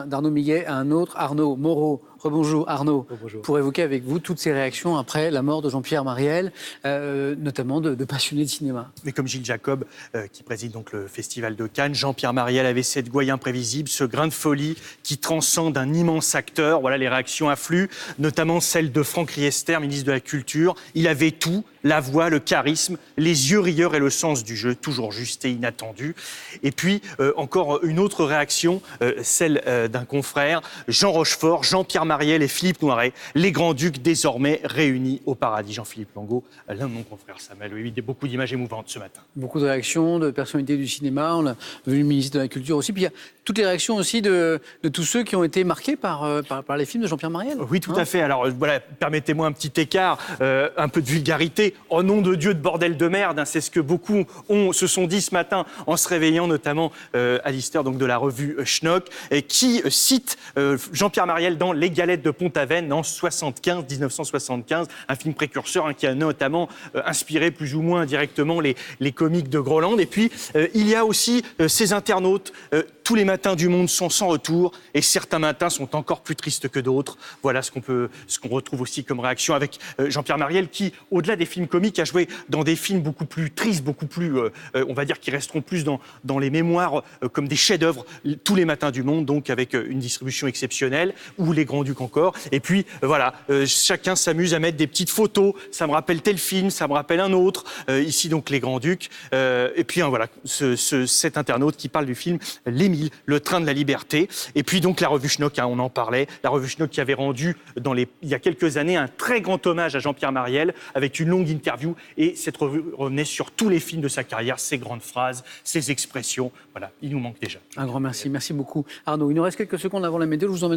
D'Arnaud Miguet à un autre, Arnaud Moreau. Rebonjour Arnaud, Rebonjour. pour évoquer avec vous toutes ces réactions après la mort de Jean-Pierre Marielle, notamment de passionnés de cinéma. Mais comme Gilles Jacob, qui préside donc le Festival de Cannes, Jean-Pierre Marielle avait cette gouaille imprévisible, ce grain de folie qui transcende un immense acteur. Voilà, les réactions affluent, notamment celle de Franck Riester, ministre de la Culture. Il avait tout, la voix, le charisme, les yeux rieurs et le sens du jeu, toujours juste et inattendu. Et puis, encore une autre réaction, celle d'un confrère, Jean Rochefort, Jean-Pierre Marielle et Philippe Noiret, les grands-ducs désormais réunis au paradis. Jean-Philippe Langot, l'un de mon confrère Samuel, oui, beaucoup d'images émouvantes ce matin. Beaucoup de réactions de personnalités du cinéma, on a vu le ministre de la Culture aussi, puis il y a toutes les réactions aussi de tous ceux qui ont été marqués par les films de Jean-Pierre Marielle. Oui, tout à fait. Alors voilà, permettez-moi un petit écart, un peu de vulgarité. Oh nom de Dieu, de bordel de merde, hein, c'est ce que beaucoup se sont dit ce matin en se réveillant, notamment Alistair, donc de la revue Schnock, qui cite Jean-Pierre Marielle dans Les Galettes de Pont-Aven en 1975, un film précurseur qui a notamment inspiré plus ou moins directement les comiques de Groland. Et puis, il y a aussi ces internautes, tous les matins du monde sont sans retour et certains matins sont encore plus tristes que d'autres. Voilà ce qu'on retrouve aussi comme réaction avec Jean-Pierre Marielle qui, au-delà des films comiques, a joué dans des films beaucoup plus tristes, beaucoup plus, on va dire, qui resteront plus dans les mémoires comme des chefs-d'œuvre tous les matins du monde, donc avec une distribution exceptionnelle, ou Les Grands-Ducs encore. Et puis, voilà, chacun s'amuse à mettre des petites photos. Ça me rappelle tel film, ça me rappelle un autre. Ici, donc, Les Grands-Ducs. Et puis, voilà, cet internaute qui parle du film L'Émile, le train de la liberté. Et puis, donc, la revue Schnock, on en parlait. La revue Schnock qui avait rendu, il y a quelques années, un très grand hommage à Jean-Pierre Marielle avec une longue interview. Et cette revue revenait sur tous les films de sa carrière, ses grandes phrases, ses expressions. Voilà, il nous manque déjà. Un grand merci, merci beaucoup. Arnaud, il nous reste quelques secondes avant la météo, je vous emmène